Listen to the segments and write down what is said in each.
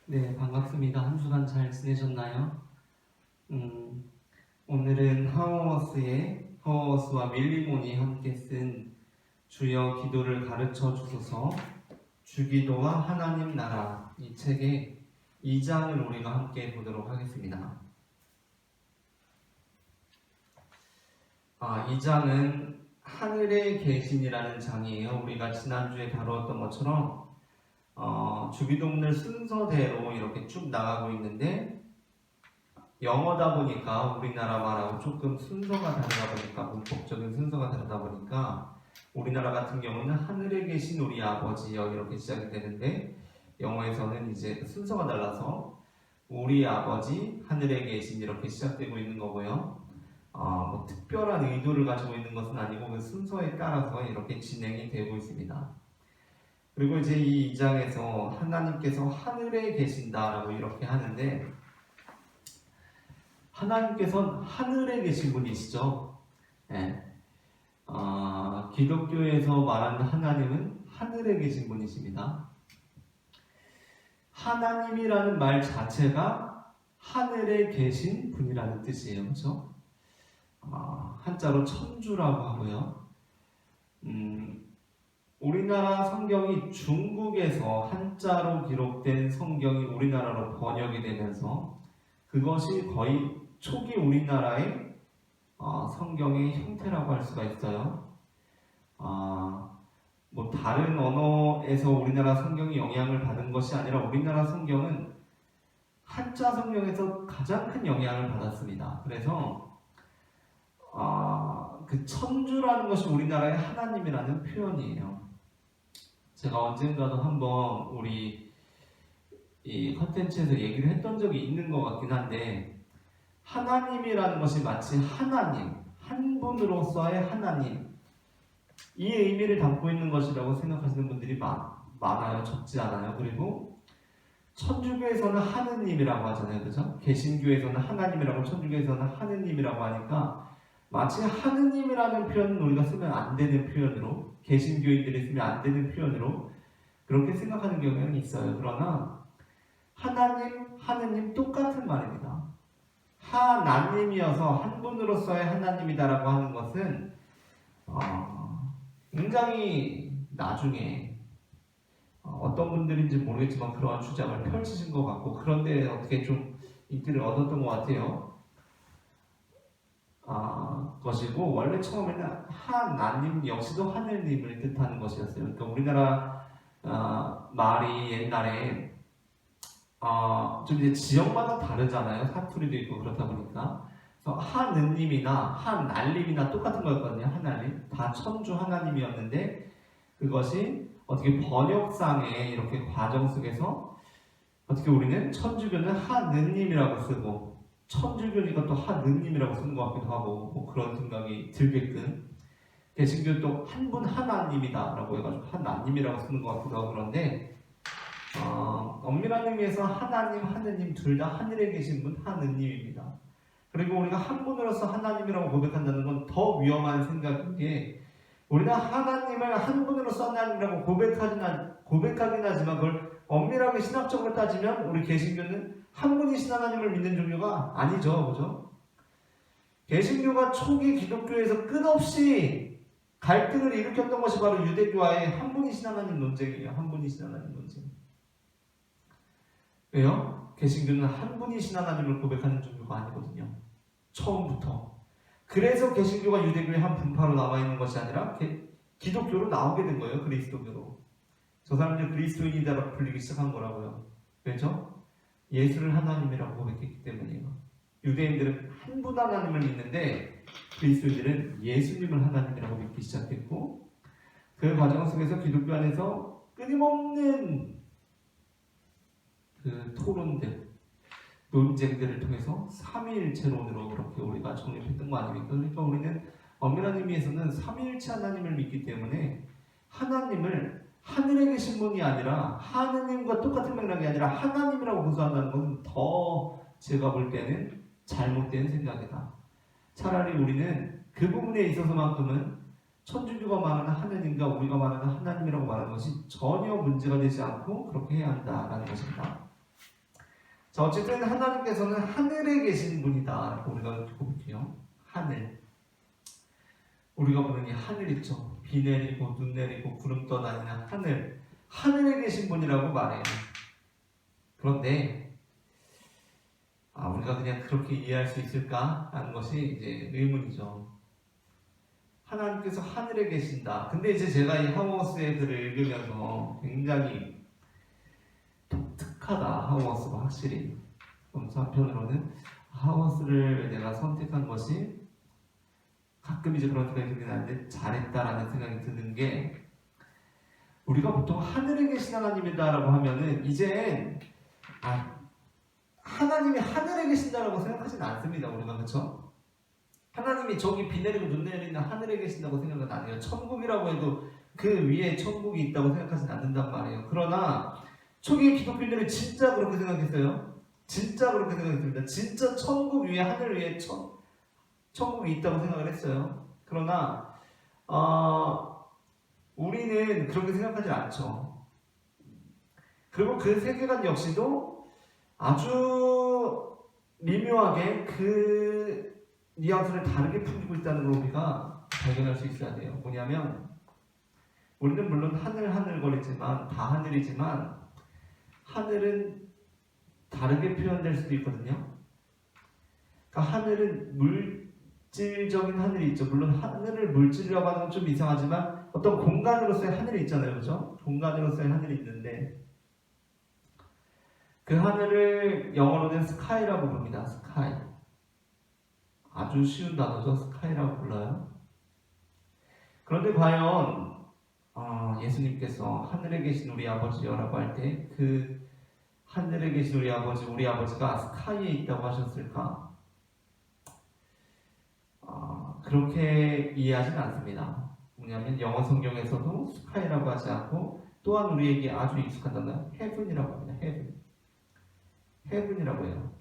네, 반갑습니다. 한 주간 잘 지내셨나요? 오늘은 하워워스와 밀리몬이 함께 쓴 주여 기도를 가르쳐 주소서 주기도와 하나님 나라 이 책의 2장을 우리가 함께 보도록 하겠습니다. 2장은 하늘에 계신이라는 장이에요. 우리가 지난주에 다루었던 것처럼 주기도문을 순서대로 이렇게 쭉 나가고 있는데 영어다 보니까 우리나라 말하고 조금 순서가 다르다 보니까 문법적인 순서가 다르다 보니까 우리나라 같은 경우는 하늘에 계신 우리 아버지여 이렇게 시작이 되는데 영어에서는 이제 순서가 달라서 우리 아버지 하늘에 계신 이렇게 시작되고 있는 거고요. 뭐 특별한 의도를 가지고 있는 것은 아니고 그 순서에 따라서 이렇게 진행이 되고 있습니다. 그리고 이제 이 2장에서 하나님께서 하늘에 계신다라고 이렇게 하는데 하나님께서는 하늘에 계신 분이시죠. 네. 기독교에서 말하는 하나님은 하늘에 계신 분이십니다. 하나님이라는 말 자체가 하늘에 계신 분이라는 뜻이에요. 그렇죠? 한자로 천주라고 하고요. 우리나라 성경이 중국에서 한자로 기록된 성경이 우리나라로 번역이 되면서 그것이 거의 초기 우리나라의 성경의 형태라고 할 수가 있어요. 뭐 다른 언어에서 우리나라 성경이 영향을 받은 것이 아니라 우리나라 성경은 한자 성경에서 가장 큰 영향을 받았습니다. 그래서 그 천주라는 것이 우리나라의 하나님이라는 표현이에요. 제가 언젠가도 한번 우리 이 컨텐츠에서 얘기를 했던 적이 있는 것 같긴 한데 하나님이라는 것이 마치 하나님, 한 분으로서의 하나님 이 의미를 담고 있는 것이라고 생각하시는 분들이 많아요. 적지 않아요. 그리고 천주교에서는 하느님이라고 하잖아요. 그죠? 개신교에서는 하나님이라고 천주교에서는 하느님이라고 하니까 마치 하느님이라는 표현은 우리가 쓰면 안 되는 표현으로 개신교인들이 쓰면 안 되는 표현으로 그렇게 생각하는 경향이 있어요. 그러나 하나님, 하느님 똑같은 말입니다. 하나님이어서 한 분으로서의 하나님이다라고 하는 것은 굉장히 나중에 어떤 분들인지 모르겠지만 그러한 주장을 펼치신 것 같고 그런데 어떻게 좀 인기를 얻었던 것 같아요. 것이고 원래 처음에는 하나님 역시도 하늘님을 뜻하는 것이었어요. 그러니까 우리나라 말이 옛날에 좀 이제 지역마다 다르잖아요. 사투리도 있고 그렇다 보니까. 그래서 하느님이나 하날님이나 똑같은 거였거든요. 하날님 다 천주 하나님이었는데 그것이 어떻게 번역상의 이렇게 과정 속에서 어떻게 우리는 천주교는 하느님이라고 쓰고 천주교니까 또 하느님이라고 쓰는 것 같기도 하고 뭐 그런 생각이 들게끔 개신교는 또 한 분 하나님이다라고 해가지고 하나님이라고 쓰는 것 같기도 하고 그런데 엄밀한 의미에서 하나님, 하느님 둘 다 하늘에 계신 분 하느님입니다. 그리고 우리가 한 분으로서 하나님이라고 고백한다는 건 더 위험한 생각인 게 우리가 하나님을 한 분으로서 하나님이라고 고백하긴 하지만 그걸 엄밀하게 신학적으로 따지면 우리 개신교는 한 분이신 하나님을 믿는 종교가 아니죠. 그죠? 개신교가 초기 기독교에서 끝없이 갈등을 일으켰던 것이 바로 유대교와의 한 분이신 하나님 논쟁이에요. 한 분이신 하나님 논쟁. 왜요? 개신교는 한 분이신 하나님을 고백하는 종교가 아니거든요. 처음부터. 그래서 개신교가 유대교의 한 분파로 남아있는 것이 아니라 기독교로 나오게 된 거예요. 그리스도교로. 저 사람들 그리스도인이다라고 불리기 시작한 거라고요. 왜죠? 예수를 하나님이라고 고백했기 때문이에요. 유대인들은 한 분 하나님을 믿는데 그리스도인들은 예수님을 하나님이라고 믿기 시작했고 그 과정 속에서 기독교 안에서 끊임없는 그 토론들, 논쟁들을 통해서 삼위일체론으로 그렇게 우리가 정립했던 거 아닙니까? 그러니까 우리는 엄밀한 의미에서는 삼위일체 하나님을 믿기 때문에 하나님을 하늘에 계신 분이 아니라 하느님과 똑같은 맥락이 아니라 하나님이라고 고소한다는 것은 더 제가 볼 때는 잘못된 생각이다. 차라리 우리는 그 부분에 있어서만큼은 천주교가 말하는 하느님과 우리가 말하는 하나님이라고 말하는 것이 전혀 문제가 되지 않고 그렇게 해야 한다라는 것입니다. 자, 어쨌든 하나님께서는 하늘에 계신 분이다. 우리가 볼게요. 하늘. 우리가 보는 이 하늘 있죠. 비 내리고 눈 내리고 구름 떠다니는 하늘. 하늘에 계신 분이라고 말해요. 그런데 우리가 그냥 그렇게 이해할 수 있을까? 하는 것이 이제 의문이죠. 하나님께서 하늘에 계신다. 근데 이제 제가 이 하우머스의 글을 읽으면서 굉장히 독특하다. 하우머스가 확실히. 그래서 한편으로는 하우머스를 내가 선택한 것이 가끔 이제 그런 생각이 들긴 하는데 잘했다라는 생각이 드는 게, 우리가 보통 하늘에 계신 하나님이다라고 하면은 이제 하나님이 하늘에 계신다라고 생각하지는 않습니다. 우리가. 그렇죠? 하나님이 저기 비 내리고 눈 내리는 하늘에 계신다고 생각은 안 해요. 천국이라고 해도 그 위에 천국이 있다고 생각하지는 않는단 말이에요. 그러나 초기 기독교인들은 진짜 그렇게 생각했어요. 진짜 그렇게 생각했습니다. 진짜 천국 위에, 하늘 위에 천국이 있다고 생각을 했어요. 그러나 우리는 그렇게 생각하지 않죠. 그리고 그 세계관 역시도 아주 미묘하게 그 뉘앙스를 다르게 풍기고 있다는 걸 우리가 발견할 수 있어야 돼요. 뭐냐면 우리는 물론 하늘거리지만 다 하늘이지만 하늘은 다르게 표현될 수도 있거든요. 그러니까 하늘은 물질적인 하늘이 있죠. 물론 하늘을 물질이라고 하는 건 좀 이상하지만 어떤 공간으로서의 하늘이 있잖아요. 그죠? 공간으로서의 하늘이 있는데 그 하늘을 영어로는 스카이라고 부릅니다. 스카이. 아주 쉬운 단어죠. 스카이라고 불러요. 그런데 과연 예수님께서 하늘에 계신 우리 아버지여라고 할 때 그 하늘에 계신 우리 아버지가 스카이에 있다고 하셨을까? 그렇게 이해하지는 않습니다. 왜냐하면 영어 성경에서도 스카이라고 하지 않고 또한 우리에게 아주 익숙한 단어 헤븐이라고 합니다. 헤븐이라고 해요.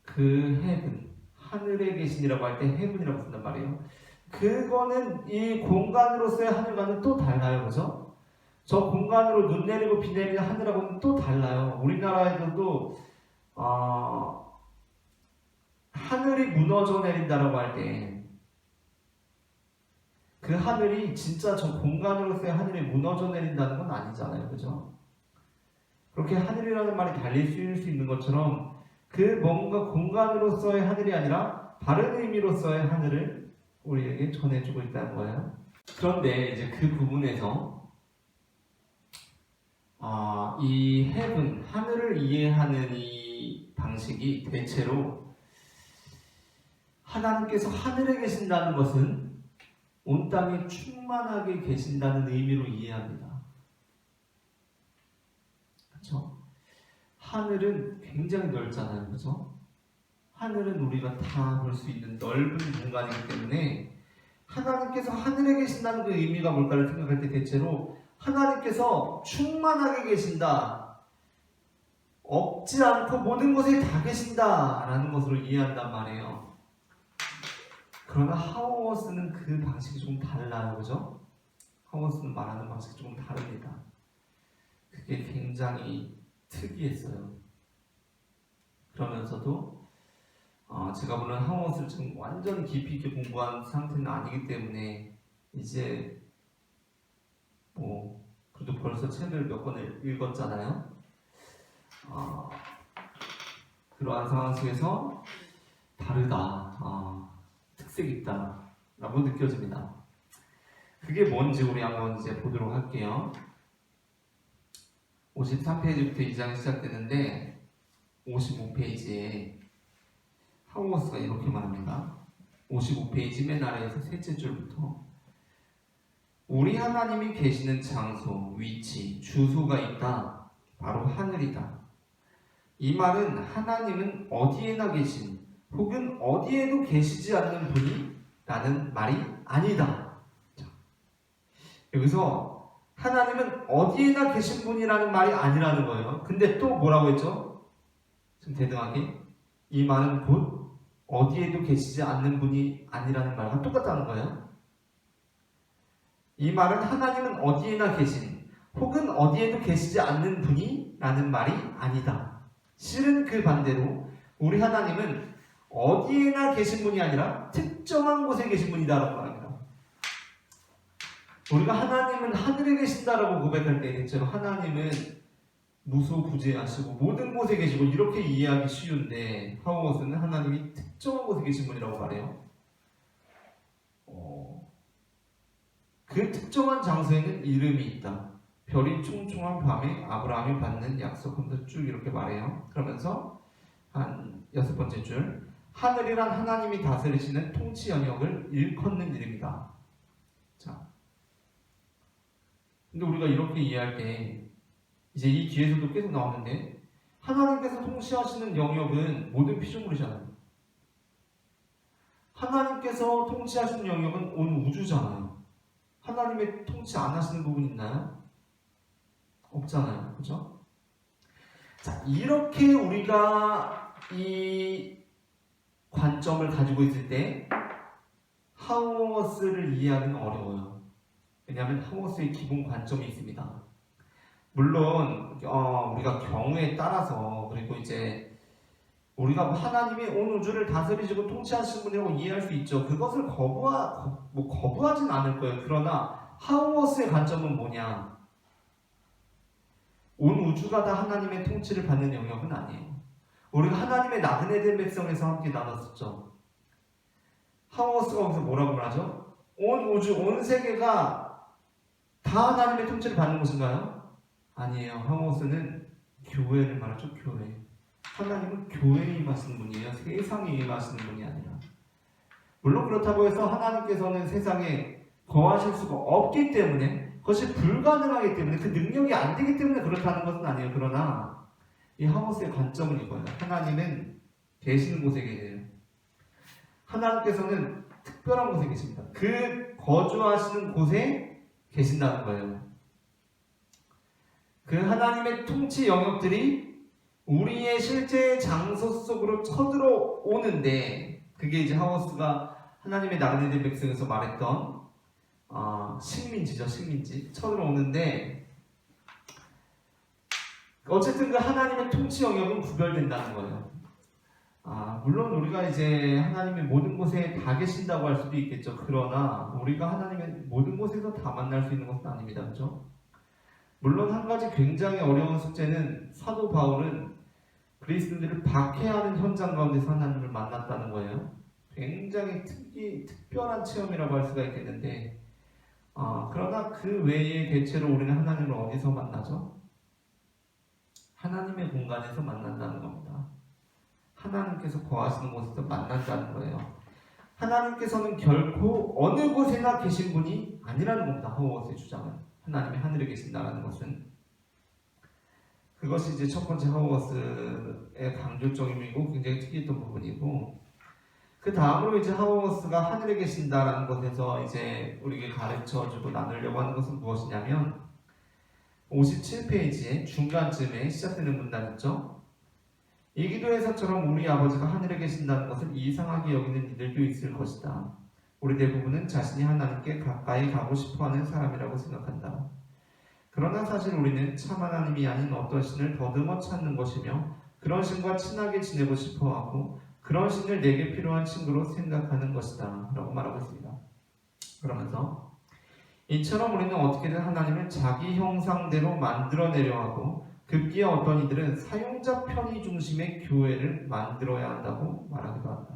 그 헤븐, 하늘에 계신이라고 할 때 헤븐이라고 쓴단 말이에요. 그거는 이 공간으로서의 하늘과는 또 달라요. 그죠? 저 공간으로 눈 내리고 비 내리는 하늘하고는 또 달라요. 우리나라에서도 하늘이 무너져 내린다라고 할 때 그 하늘이 진짜 저 공간으로서의 하늘이 무너져 내린다는 건 아니잖아요. 그죠? 그렇게 하늘이라는 말이 달리 쓰일 수 있는 것처럼 그 뭔가 공간으로서의 하늘이 아니라 다른 의미로서의 하늘을 우리에게 전해주고 있다는 거예요. 그런데 이제 그 부분에서 이 heaven, 하늘을 이해하는 이 방식이 대체로 하나님께서 하늘에 계신다는 것은 온 땅에 충만하게 계신다는 의미로 이해합니다. 그렇죠? 하늘은 굉장히 넓잖아요. 그렇죠? 하늘은 우리가 다 볼 수 있는 넓은 공간이기 때문에 하나님께서 하늘에 계신다는 그 의미가 뭘까를 생각할 때 대체로 하나님께서 충만하게 계신다, 없지 않고 모든 곳에 다 계신다라는 것으로 이해한단 말이에요. 그러나 하우머스는 그 방식이 좀 달라요. 그죠? 하우머스는 말하는 방식이 조금 다릅니다. 그게 굉장히 특이했어요. 그러면서도 제가 물론 하우머스를 지금 완전 깊이 있게 공부한 상태는 아니기 때문에 이제 그래도 벌써 책을 몇 권을 읽었잖아요. 그러한 상황 속에서 다르다, 특색이 있다 라고 느껴집니다. 그게 뭔지 우리 한번 이제 보도록 할게요. 53페이지부터 2장이 시작되는데 55페이지에 하우머스가 이렇게 말합니다. 55페이지 맨 아래에서 셋째 줄부터 우리 하나님이 계시는 장소, 위치, 주소가 있다. 바로 하늘이다. 이 말은 하나님은 어디에나 계신 혹은 어디에도 계시지 않는 분이 라는 말이 아니다. 여기서 하나님은 어디에나 계신 분이라는 말이 아니라는 거예요. 근데 또 뭐라고 했죠? 좀 대등하게 이 말은 곧 어디에도 계시지 않는 분이 아니라는 말과 똑같다는 거예요. 이 말은 하나님은 어디에나 계신 혹은 어디에도 계시지 않는 분이 라는 말이 아니다. 실은 그 반대로 우리 하나님은 어디에나 계신 분이 아니라 특정한 곳에 계신 분이다라고 말합니다. 우리가 하나님은 하늘에 계신다라고 고백할 때 대체로 하나님은 무소부재하시고 모든 곳에 계시고 이렇게 이해하기 쉬운데 하오스는 하나님이 특정한 곳에 계신 분이라고 말해요. 그 특정한 장소에는 이름이 있다. 별이 총총한 밤에 아브라함이 받는 약속하면서 쭉 이렇게 말해요. 그러면서 한 6번째 줄, 하늘이란 하나님이 다스리시는 통치 영역을 일컫는 이름이다. 자, 근데 우리가 이렇게 이해할 때 이제 이 뒤에서도 계속 나오는데 하나님께서 통치하시는 영역은 모든 피조물이잖아요. 하나님께서 통치하시는 영역은 온 우주잖아요. 하나님의 통치 안 하시는 부분 있나요? 없잖아요. 그죠? 자, 이렇게 우리가 이 관점을 가지고 있을 때 하우어스를 이해하기는 어려워요. 왜냐하면 하우어스의 기본 관점이 있습니다. 물론 우리가 경우에 따라서 그리고 이제 우리가 하나님이 온 우주를 다스리시고 통치하시는 분이라고 이해할 수 있죠. 그것을 거부하진 않을 거예요. 그러나 하우어스의 관점은 뭐냐? 온 우주가 다 하나님의 통치를 받는 영역은 아니에요. 우리가 하나님의 나그네 된 백성에서 함께 나눴었죠. 하우어스가 거기서 뭐라고 말하죠? 온 우주, 온 세계가 다 하나님의 통치를 받는 곳인가요? 아니에요. 하우어스는 교회를 말하죠. 교회. 하나님은 교회에 임하시는 분이에요. 세상에 임하시는 분이 아니라. 물론 그렇다고 해서 하나님께서는 세상에 거하실 수가 없기 때문에 그것이 불가능하기 때문에 그 능력이 안 되기 때문에 그렇다는 것은 아니에요. 그러나 이 하우스의 관점은 이거예요. 하나님은 계시는 곳에 계세요. 하나님께서는 특별한 곳에 계십니다. 그 거주하시는 곳에 계신다는 거예요. 그 하나님의 통치 영역들이 우리의 실제 장소 속으로 쳐들어오는데 그게 이제 하우스가 하나님의 나그네 된 백성에서 말했던 식민지죠. 식민지 쳐들어오는데 어쨌든 그 하나님의 통치 영역은 구별된다는 거예요. 물론 우리가 이제 하나님의 모든 곳에 다 계신다고 할 수도 있겠죠. 그러나 우리가 하나님의 모든 곳에서 다 만날 수 있는 것은 아닙니다. 그렇죠? 물론 한 가지 굉장히 어려운 숙제는 사도 바울은 그리스도인들을 박해하는 현장 가운데서 하나님을 만났다는 거예요. 굉장히 특별한 체험이라고 할 수가 있겠는데 그러나 그 외에 대체로 우리는 하나님을 어디서 만나죠? 하나님의 공간에서 만난다는 겁니다. 하나님께서 거하시는 곳에서 만난다는 거예요. 하나님께서는 결코 어느 곳에나 계신 분이 아니라는 겁니다. 하우어스의 주장은. 하나님이 하늘에 계신다는 것은. 그것이 이제 첫 번째 하우어스의 강조점이고 굉장히 특이했던 부분이고, 그 다음으로 이제 하우어스가 하늘에 계신다라는 것에서 이제 우리에게 가르쳐주고 나누려고 하는 것은 무엇이냐면 57페이지의 중간쯤에 시작되는 문단 있죠. 이 기도에서처럼 우리 아버지가 하늘에 계신다는 것을 이상하게 여기는 이들도 있을 것이다. 우리 대부분은 자신이 하나님께 가까이 가고 싶어하는 사람이라고 생각한다. 그러나 사실 우리는 참 하나님이 아닌 어떤 신을 더듬어 찾는 것이며 그런 신과 친하게 지내고 싶어하고 그런 신을 내게 필요한 친구로 생각하는 것이다 라고 말하고 있습니다. 그러면서 이처럼 우리는 어떻게든 하나님을 자기 형상대로 만들어내려 하고 급기야 어떤 이들은 사용자 편의 중심의 교회를 만들어야 한다고 말하기도 한다.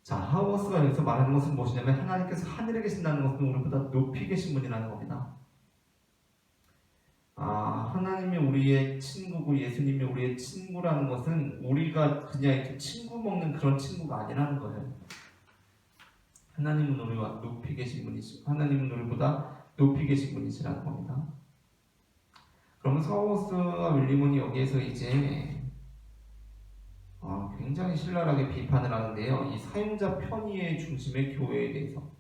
자, 하우어스가 여기서 말하는 것은 무엇이냐면 하나님께서 하늘에 계신다는 것은 우리보다 높이 계신 분이라는 겁니다. 하나님이 우리의 친구고 예수님이 우리의 친구라는 것은 우리가 그냥 이렇게 친구 먹는 그런 친구가 아니라는 거예요. 하나님은 우리와 높이 계신 분이시고 하나님은 우리보다 높이 계신 분이시라는 겁니다. 그러면서 하우어스와 윌리몬이 여기에서 이제 굉장히 신랄하게 비판을 하는데요. 이 사용자 편의의 중심의 교회에 대해서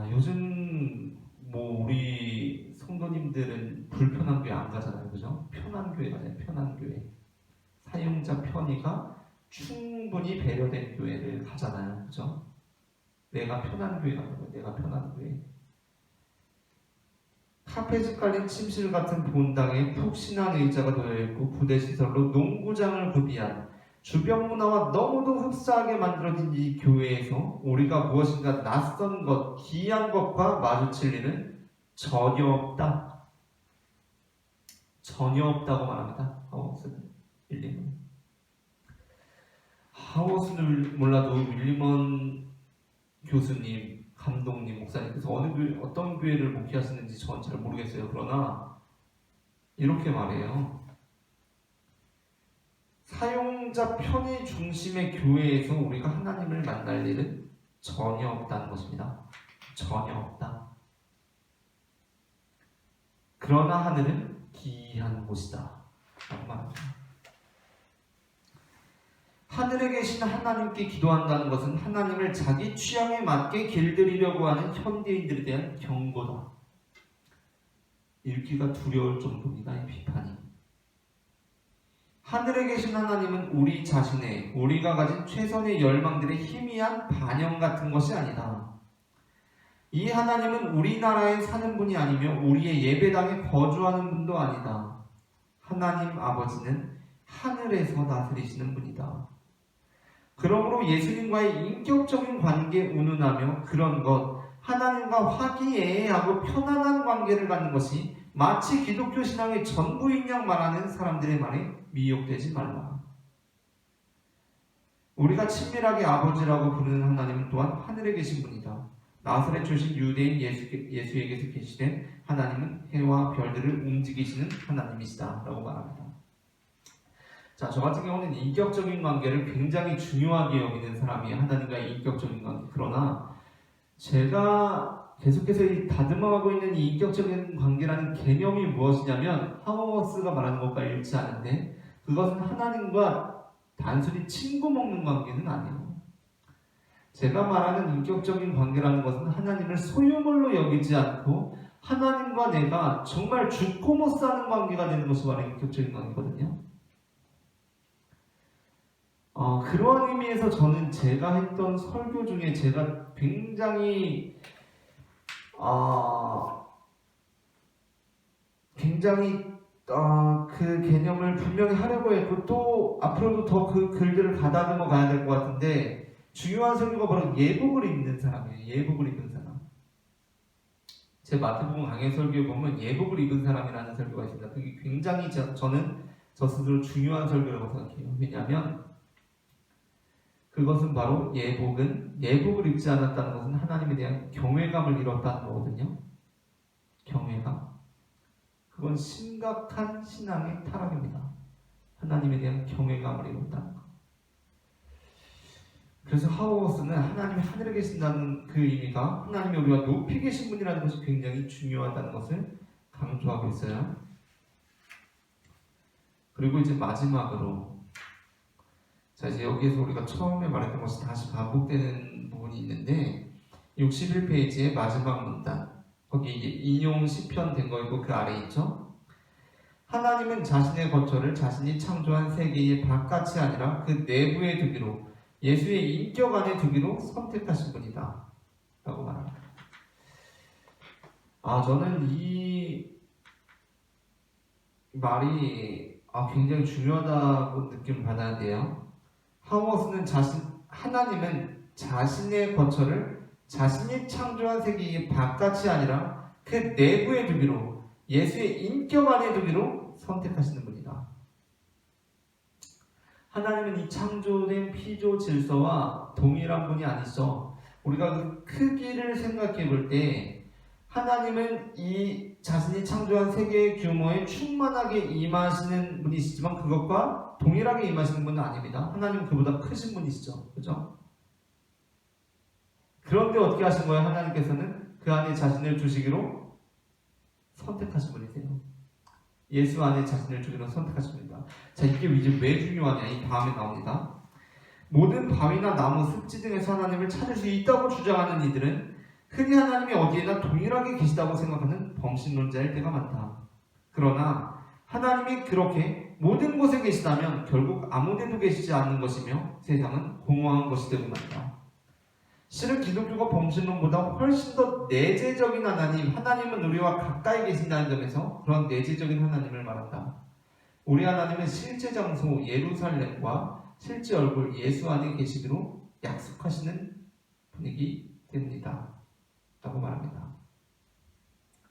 요즘 우리 성도님들은 불편한 교회 안 가잖아요. 그죠? 편한 교회 가잖아요. 편한 교회. 사용자 편의가 충분히 배려된 교회를 가잖아요. 그죠? 내가 편한 교회 가는 거예요. 내가 편한 교회. 카페집 깔린 침실 같은 본당에 푹신한 의자가 놓여있고 부대시설로 농구장을 구비한 주변 문화와 너무도 흡사하게 만들어진 이 교회에서 우리가 무엇인가 낯선 것, 기이한 것과 마주칠 일은 전혀 없다. 전혀 없다고 말합니다. 하워스는 윌리먼. 하워스는 몰라도 윌리먼 교수님, 감독님, 목사님께서 어떤 교회를 목회하시는지 저는 잘 모르겠어요. 그러나 이렇게 말해요. 사용자 편의 중심의 교회에서 우리가 하나님을 만날 일은 전혀 없다는 것입니다. 전혀 없다. 그러나 하늘은 기이한 곳이다 라고 말합니다. 하늘에 계신 하나님께 기도한다는 것은 하나님을 자기 취향에 맞게 길들이려고 하는 현대인들에 대한 경고다. 읽기가 두려울 정도입니다. 이 비판이. 하늘에 계신 하나님은 우리 자신의, 우리가 가진 최선의 열망들의 희미한 반영 같은 것이 아니다. 이 하나님은 우리나라에 사는 분이 아니며 우리의 예배당에 거주하는 분도 아니다. 하나님 아버지는 하늘에서 다스리시는 분이다. 그러므로 예수님과의 인격적인 관계에 운운하며 그런 것, 하나님과 화기애애하고 편안한 관계를 갖는 것이 마치 기독교 신앙의 전부인 양 말하는 사람들의 말에 미혹되지 말라. 우리가 친밀하게 아버지라고 부르는 하나님은 또한 하늘에 계신 분이다. 나사렛 출신 유대인 예수에게서 계시된 하나님은 해와 별들을 움직이시는 하나님이시다 라고 말합니다. 자, 저 같은 경우는 인격적인 관계를 굉장히 중요하게 여기는 사람이에요. 하나님과의 인격적인 관계. 그러나 제가 계속해서 다듬어가고 있는 이 인격적인 관계라는 개념이 무엇이냐면 하워스가 말하는 것과 일치하는데 그것은 하나님과 단순히 친구 먹는 관계는 아니에요. 제가 말하는 인격적인 관계라는 것은 하나님을 소유물로 여기지 않고 하나님과 내가 정말 죽고 못 사는 관계가 되는 것이 바로 인격적인 관계거든요. 그런 의미에서 저는 제가 했던 설교 중에 제가 굉장히 그 개념을 분명히 하려고 했고 또 앞으로도 더 그 글들을 가다듬어 가야 될 것 같은데 중요한 설교가 바로 예복을 입는 사람이에요. 예복을 입는 사람. 제 마태복음 강해 설교에 보면 예복을 입은 사람이라는 설교가 있습니다. 그게 굉장히 저는 저 스스로 중요한 설교라고 생각해요. 왜냐하면 그것은 바로 예복을 입지 않았다는 것은 하나님에 대한 경외감을 잃었다는 거거든요. 경외감. 그건 심각한 신앙의 타락입니다. 하나님에 대한 경외감을 잃었다는 것. 그래서 하워스는 하나님이 하늘에 계신다는 그 의미가 하나님이 우리가 높이 계신 분이라는 것이 굉장히 중요하다는 것을 강조하고 있어요. 그리고 이제 마지막으로 자, 이제 여기에서 우리가 처음에 말했던 것이 다시 반복되는 부분이 있는데 61페이지의 마지막 문단 거기 이제 인용 시편 된 거 있고 그 아래 있죠. 하나님은 자신의 거처를 자신이 창조한 세계의 바깥이 아니라 그 내부에 두기로 예수의 인격 안에 두기로 선택하신 분이다 라고 말합니다. 저는 이 말이 굉장히 중요하다고 느낌을 받았는데요. 하워스는 하나님은 자신의 거처를 자신이 창조한 세계의 바깥이 아니라 그 내부에 두기로 예수의 인격 안에 두기로 선택하시는 분이다. 하나님은 이 창조된 피조 질서와 동일한 분이 아니죠. 우리가 그 크기를 생각해 볼 때 하나님은 이 자신이 창조한 세계의 규모에 충만하게 임하시는 분이시지만 그것과 동일하게 임하시는 분은 아닙니다. 하나님은 그보다 크신 분이시죠. 그죠? 그런데 어떻게 하신 거예요? 하나님께서는 그 안에 자신을 두시기로 선택하신 분이세요. 예수 안에 자신을 두기로 선택하신 분이다. 자, 이게 이제 왜 중요하냐? 이 다음에 나옵니다. 모든 바위나 나무, 습지 등에서 하나님을 찾을 수 있다고 주장하는 이들은 흔히 하나님이 어디에나 동일하게 계시다고 생각하는 범신론자일 때가 많다. 그러나 하나님이 그렇게 모든 곳에 계시다면 결국 아무데도 계시지 않는 것이며 세상은 공허한 것이 되고 말다. 실은 기독교가 범신론보다 훨씬 더 내재적인 하나님은 우리와 가까이 계신다는 점에서 그런 내재적인 하나님을 말한다. 우리 하나님은 실제 장소 예루살렘과 실제 얼굴 예수 안에 계시기로 약속하시는 분이기 때문이다 라고 말합니다.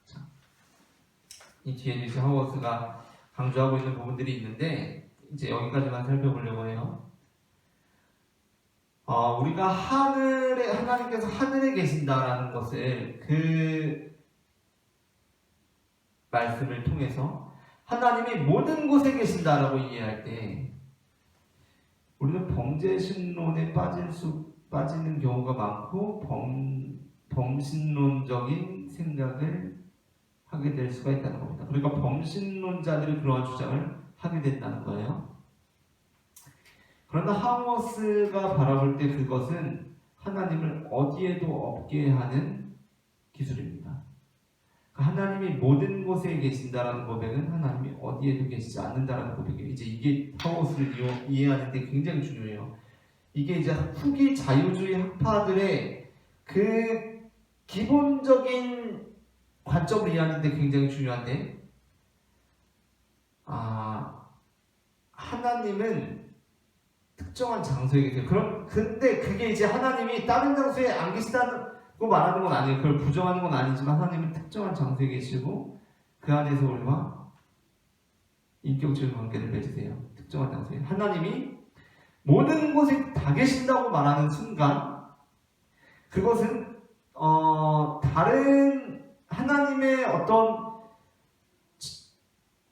자, 이 뒤에 이제 하워스가 강조하고 있는 부분들이 있는데 이제 여기까지만 살펴보려고 해요. 우리가 하나님께서 하늘에 계신다라는 것을 그 말씀을 통해서 하나님이 모든 곳에 계신다라고 이해할 때 우리는 범죄신론에 빠지는 경우가 많고 범신론적인 생각을 하게 될 수가 있다는 겁니다. 그러니까 범신론자들이 그러한 주장을 하게 된다는 거예요. 그러나 하워스가 바라볼 때 그것은 하나님을 어디에도 없게 하는 기술입니다. 하나님이 모든 곳에 계신다라는 고백은 하나님이 어디에도 계시지 않는다라는 고백이에요. 이제 이게 하워스를 이해하는데 굉장히 중요해요. 이게 이제 후기 자유주의 학파들의 그 기본적인 관점을 이해하는데 굉장히 중요한데, 하나님은 특정한 장소에 계세요. 근데 그게 이제 하나님이 다른 장소에 안 계시다고 말하는 건 아니에요. 그걸 부정하는 건 아니지만 하나님은 특정한 장소에 계시고 그 안에서 우리와 인격적인 관계를 맺으세요. 특정한 장소에. 하나님이 모든 곳에 다 계신다고 말하는 순간 그것은 다른 하나님의 어떤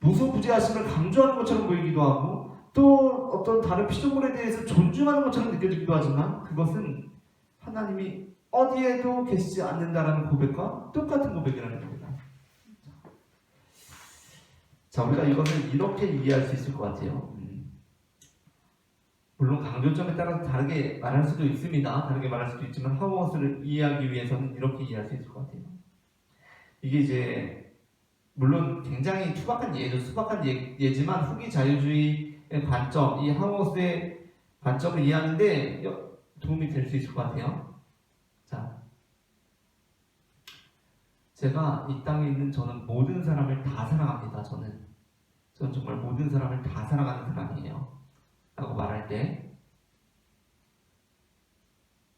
무소부재하심을 강조하는 것처럼 보이기도 하고 또 어떤 다른 피조물에 대해서 존중하는 것처럼 느껴지기도 하지만 그것은 하나님이 어디에도 계시지 않는다라는 고백과 똑같은 고백이라는 겁니다. 자, 우리가 이것을 이렇게 이해할 수 있을 것 같아요. 물론 강조점에 따라서 다르게 말할 수도 있습니다. 다르게 말할 수도 있지만 하워스를 이해하기 위해서는 이렇게 이해할 수 있을 것 같아요. 이게 이제 물론 굉장히 수박한 예지만 후기 자유주의 관점, 이 하워스의 관점을 이해하는데 도움이 될 수 있을 것 같아요. 자, 제가 이 땅에 있는 저는 모든 사람을 다 사랑합니다. 저는 정말 모든 사람을 다 사랑하는 사람이에요. 라고 말할 때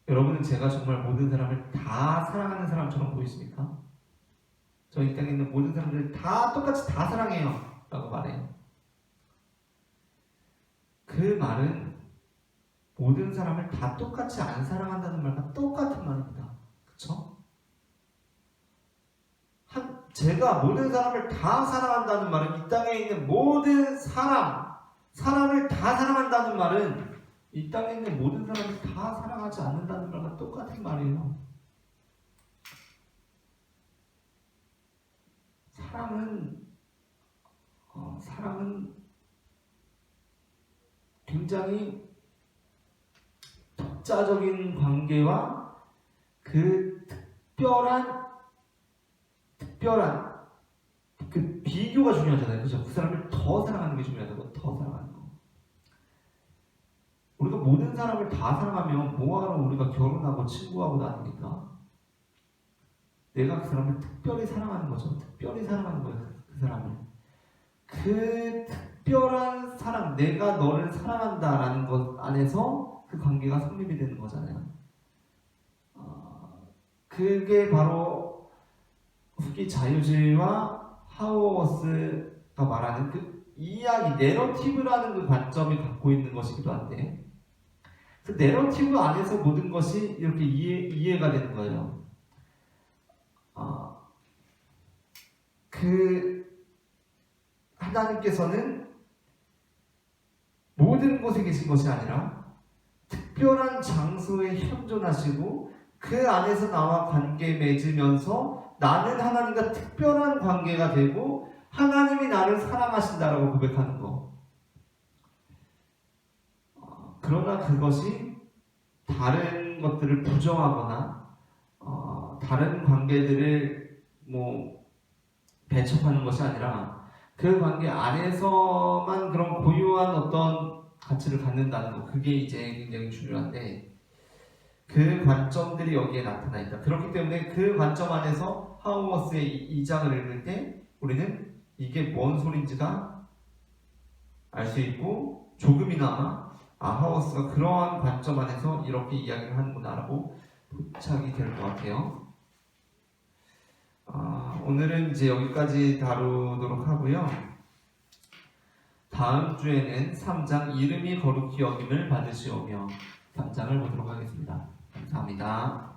여러분은 제가 정말 모든 사람을 다 사랑하는 사람처럼 보이십니까? 저 이 땅에 있는 모든 사람들을 다 똑같이 다 사랑해요. 라고 말해요. 그 말은 모든 사람을 다 똑같이 안 사랑한다는 말과 똑같은 말입니다. 그쵸? 제가 모든 사람을 다 사랑한다는 말은 이 땅에 있는 모든 사람을 다 사랑한다는 말은 이 땅에 있는 모든 사람을 다 사랑하지 않는다는 말과 똑같은 말이에요. 사랑은 굉장히 독자적인 관계와 그 특별한 그 비교가 중요하잖아요. 그죠? 그 사람을 더 사랑하는 게 중요하다고. 더 사랑하는 거. 우리가 모든 사람을 다 사랑하면 뭐하러 우리가 결혼하고 친구하고 다닙니까? 내가 그 사람을 특별히 사랑하는 거죠. 특별히 사랑하는 거예요. 그 사람을. 그 특별한 사랑, 내가 너를 사랑한다라는 것 안에서 그 관계가 성립이 되는 거잖아요. 그게 바로 후기 자유주의와 하워스가 말하는 그 이야기, 내러티브라는 그 관점이 갖고 있는 것이기도 한데 그 내러티브 안에서 모든 것이 이렇게 이해가 되는 거예요. 그 하나님께서는 모든 곳에 계신 것이 아니라 특별한 장소에 현존하시고 그 안에서 나와 관계 맺으면서 나는 하나님과 특별한 관계가 되고 하나님이 나를 사랑하신다라고 고백하는 거. 그러나 그것이 다른 것들을 부정하거나 다른 관계들을 배척하는 것이 아니라 그 관계 안에서만 그런 고유한 어떤 가치를 갖는다는 거. 그게 이제 굉장히 중요한데 그 관점들이 여기에 나타나 있다. 그렇기 때문에 그 관점 안에서 하우머스의 이 장을 읽을 때 우리는 이게 뭔 소린지가 알 수 있고 조금이나마 하우머스가 그러한 관점 안에서 이렇게 이야기를 하는구나라고 포착이 될 것 같아요. 오늘은 이제 여기까지 다루도록 하고요. 다음 주에는 3장 이름이 거룩히 여김을 받으시오며 3장을 보도록 하겠습니다. 감사합니다.